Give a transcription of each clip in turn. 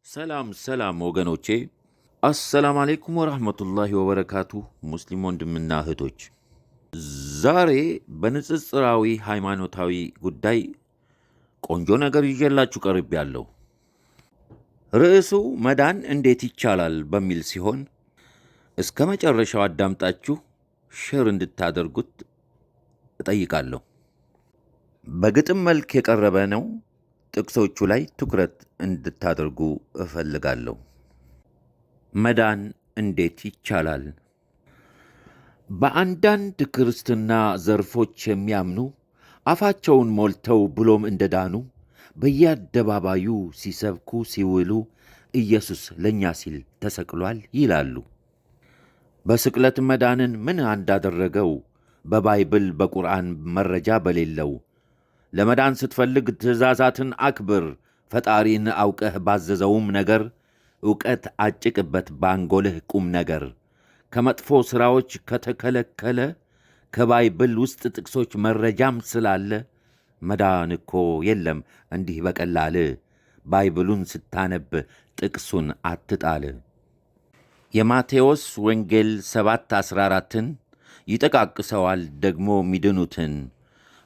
ሰላም ወገኖቼ፣ አሰላም አለይኩም ወራህመቱላሂ ወበረካቱ። ሙስሊም ወንድምና እህቶች፣ ዛሬ በንጽጽራዊ ሃይማኖታዊ ጉዳይ ቆንጆ ነገር ይዤላችሁ ቀርቤያለሁ። ርዕሱ መዳን እንዴት ይቻላል በሚል ሲሆን እስከ መጨረሻው አዳምጣችሁ ሼር እንድታደርጉት እጠይቃለሁ። በግጥም መልክ የቀረበ ነው። ጥቅሶቹ ላይ ትኩረት እንድታደርጉ እፈልጋለሁ። መዳን እንዴት ይቻላል? በአንዳንድ ክርስትና ዘርፎች የሚያምኑ አፋቸውን ሞልተው ብሎም እንደዳኑ በየአደባባዩ ሲሰብኩ ሲውሉ ኢየሱስ ለእኛ ሲል ተሰቅሏል ይላሉ። በስቅለት መዳንን ምን እንዳደረገው በባይብል በቁርአን መረጃ በሌለው ለመዳን ስትፈልግ ትእዛዛትን አክብር፣ ፈጣሪን አውቀህ ባዘዘውም ነገር ዕውቀት አጭቅበት ባንጎልህ ቁም ነገር። ከመጥፎ ሥራዎች ከተከለከለ ከባይብል ውስጥ ጥቅሶች መረጃም ስላለ መዳን እኮ የለም እንዲህ በቀላል። ባይብሉን ስታነብ ጥቅሱን አትጣል። የማቴዎስ ወንጌል 7:14ን ይጠቃቅሰዋል ደግሞ ሚድኑትን።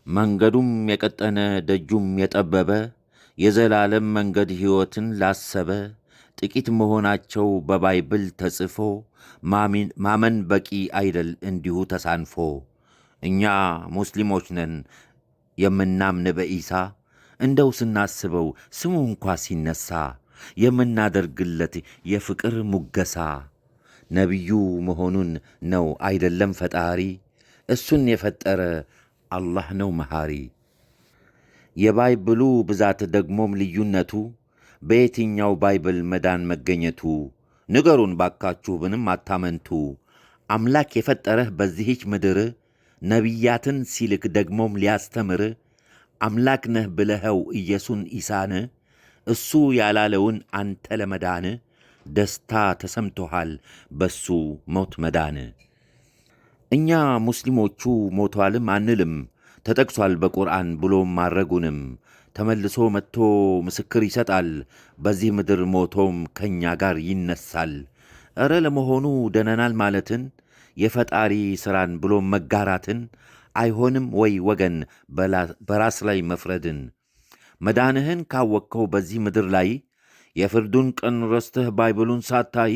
መንገዱም የቀጠነ ደጁም የጠበበ የዘላለም መንገድ ሕይወትን ላሰበ ጥቂት መሆናቸው በባይብል ተጽፎ ማመን በቂ አይደል እንዲሁ ተሳንፎ። እኛ ሙስሊሞች ነን የምናምን በኢሳ እንደው ስናስበው ስሙ እንኳ ሲነሳ የምናደርግለት የፍቅር ሙገሳ ነቢዩ መሆኑን ነው አይደለም ፈጣሪ። እሱን የፈጠረ አላህ ነው መሐሪ። የባይብሉ ብዛት ደግሞም ልዩነቱ በየትኛው ባይብል መዳን መገኘቱ? ንገሩን ባካችሁ ብንም አታመንቱ። አምላክ የፈጠረህ በዚህች ምድር ነቢያትን ሲልክ ደግሞም ሊያስተምር አምላክ ነህ ብለኸው ኢየሱን ኢሳን እሱ ያላለውን አንተ ለመዳን ደስታ ተሰምቶሃል በሱ ሞት መዳን። እኛ ሙስሊሞቹ ሞቷልም አንልም፣ ተጠቅሷል በቁርአን ብሎም ማድረጉንም። ተመልሶ መጥቶ ምስክር ይሰጣል፣ በዚህ ምድር ሞቶም ከእኛ ጋር ይነሳል። ኧረ ለመሆኑ ደነናል ማለትን የፈጣሪ ሥራን ብሎም መጋራትን አይሆንም ወይ ወገን በራስ ላይ መፍረድን? መዳንህን ካወቅከው በዚህ ምድር ላይ የፍርዱን ቀን ረስተህ ባይብሉን ሳታይ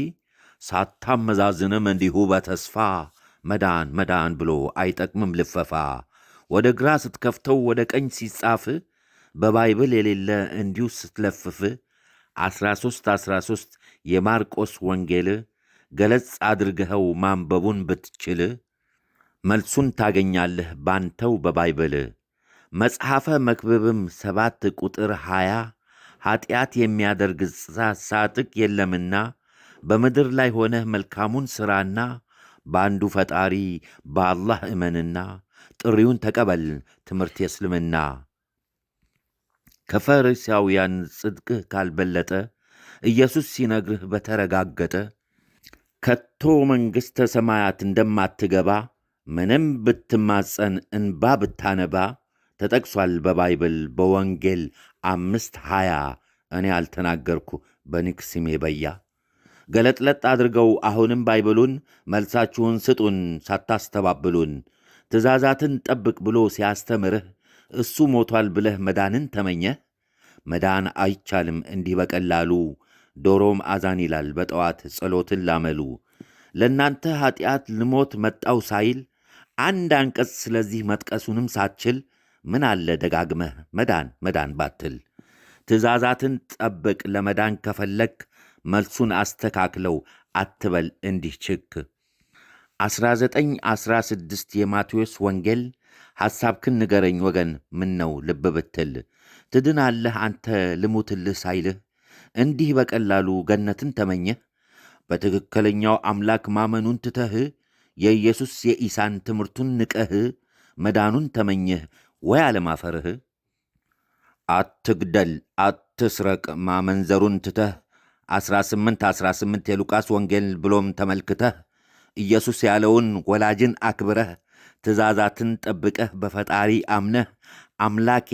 ሳታመዛዝንም እንዲሁ በተስፋ መዳን ብሎ አይጠቅምም ልፈፋ። ወደ ግራ ስትከፍተው ወደ ቀኝ ሲጻፍ በባይብል የሌለ እንዲሁ ስትለፍፍ 13 የማርቆስ ወንጌል ገለጽ አድርገኸው ማንበቡን ብትችል መልሱን ታገኛለህ ባንተው በባይብል። መጽሐፈ መክብብም 7 ቁጥር 20 ኀጢአት የሚያደርግ ጻድቅ የለምና በምድር ላይ ሆነህ መልካሙን ሥራና በአንዱ ፈጣሪ በአላህ እመንና ጥሪውን ተቀበል ትምህርት የእስልምና። ከፈሪሳውያን ጽድቅህ ካልበለጠ ኢየሱስ ሲነግርህ በተረጋገጠ ከቶ መንግሥተ ሰማያት እንደማትገባ ምንም ብትማጸን እንባ ብታነባ ተጠቅሷል በባይብል በወንጌል 5:20 እኔ አልተናገርኩ በንክስሜ በያ። ገለጥለጥ አድርገው አሁንም ባይብሉን መልሳችሁን ስጡን ሳታስተባብሉን። ትእዛዛትን ጠብቅ ብሎ ሲያስተምርህ እሱ ሞቷል ብለህ መዳንን ተመኘህ። መዳን አይቻልም እንዲህ በቀላሉ። ዶሮም አዛን ይላል በጠዋት ጸሎትን ላመሉ። ለእናንተ ኀጢአት ልሞት መጣው ሳይል አንድ አንቀጽ ስለዚህ መጥቀሱንም ሳትችል ምን አለ ደጋግመህ መዳን ባትል። ትእዛዛትን ጠብቅ ለመዳን ከፈለክ መልሱን አስተካክለው አትበል እንዲህ ችክ። 19:16 የማቴዎስ ወንጌል ሐሳብክን ንገረኝ ወገን ምን ነው ልብ ብትል። ትድናለህ አንተ ልሙትልህ ሳይልህ እንዲህ በቀላሉ ገነትን ተመኘህ። በትክክለኛው አምላክ ማመኑን ትተህ የኢየሱስ የኢሳን ትምህርቱን ንቀህ መዳኑን ተመኘህ ወይ አለማፈርህ። አትግደል አትስረቅ ማመንዘሩን ትተህ 18:18 የሉቃስ ወንጌል ብሎም ተመልክተህ ኢየሱስ ያለውን ወላጅን አክብረህ ትእዛዛትን ጠብቀህ በፈጣሪ አምነህ አምላኬ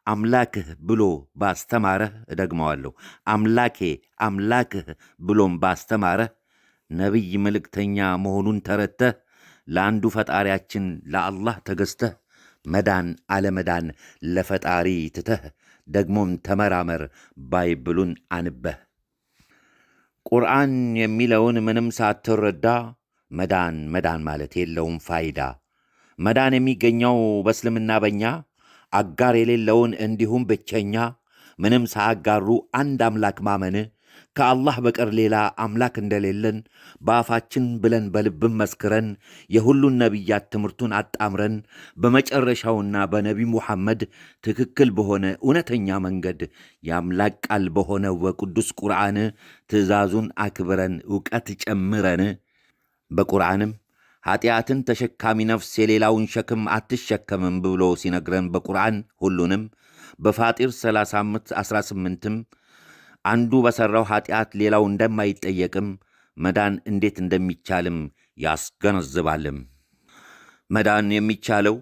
አምላክህ ብሎ ባስተማረህ፣ እደግመዋለሁ፣ አምላኬ አምላክህ ብሎም ባስተማረህ ነቢይ መልእክተኛ መሆኑን ተረድተህ ለአንዱ ፈጣሪያችን ለአላህ ተገዝተህ መዳን አለመዳን ለፈጣሪ ትተህ ደግሞም ተመራመር ባይብሉን አንበህ ቁርአን የሚለውን ምንም ሳትረዳ መዳን መዳን ማለት የለውም ፋይዳ። መዳን የሚገኘው በእስልምና በኛ አጋር የሌለውን እንዲሁም ብቸኛ ምንም ሳያጋሩ አንድ አምላክ ማመን ከአላህ በቀር ሌላ አምላክ እንደሌለን በአፋችን ብለን በልብም መስክረን የሁሉን ነቢያት ትምህርቱን አጣምረን በመጨረሻውና በነቢ ሙሐመድ ትክክል በሆነ እውነተኛ መንገድ የአምላክ ቃል በሆነ በቅዱስ ቁርአን ትእዛዙን አክብረን ዕውቀት ጨምረን በቁርአንም ኀጢአትን ተሸካሚ ነፍስ የሌላውን ሸክም አትሸከምም ብሎ ሲነግረን በቁርአን ሁሉንም በፋጢር 35:18ም አንዱ በሠራው ኀጢአት ሌላው እንደማይጠየቅም መዳን እንዴት እንደሚቻልም ያስገነዝባልም። መዳን የሚቻለው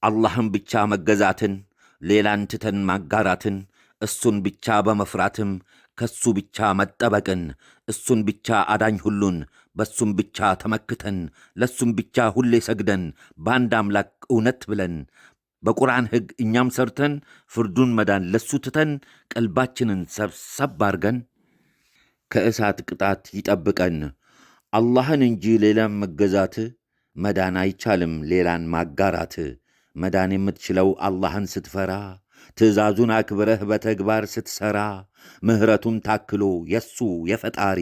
አላህን ብቻ መገዛትን፣ ሌላን ትተን ማጋራትን፣ እሱን ብቻ በመፍራትም ከሱ ብቻ መጠበቅን፣ እሱን ብቻ አዳኝ ሁሉን በሱም ብቻ ተመክተን ለሱም ብቻ ሁሌ ሰግደን በአንድ አምላክ እውነት ብለን በቁርአን ሕግ እኛም ሰርተን ፍርዱን መዳን ለሱ ትተን ቀልባችንን ሰብሰብ አርገን ከእሳት ቅጣት ይጠብቀን። አላህን እንጂ ሌላም መገዛት መዳን አይቻልም ሌላን ማጋራት። መዳን የምትችለው አላህን ስትፈራ፣ ትእዛዙን አክብረህ በተግባር ስትሠራ፣ ምሕረቱን ታክሎ የሱ የፈጣሪ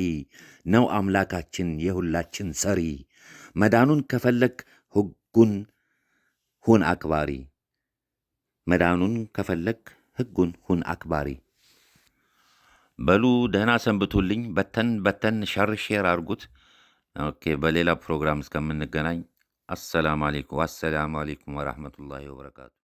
ነው አምላካችን የሁላችን ሰሪ። መዳኑን ከፈለግ ሕጉን ሁን አክባሪ። መዳኑን ከፈለግ ሕጉን ሁን አክባሪ። በሉ ደህና ሰንብቱልኝ። በተን በተን ሸር አርጉት። ኦኬ፣ በሌላ ፕሮግራም እስከምንገናኝ አሰላሙ አለይኩም ወረሕመቱላሂ ወበረካቱ።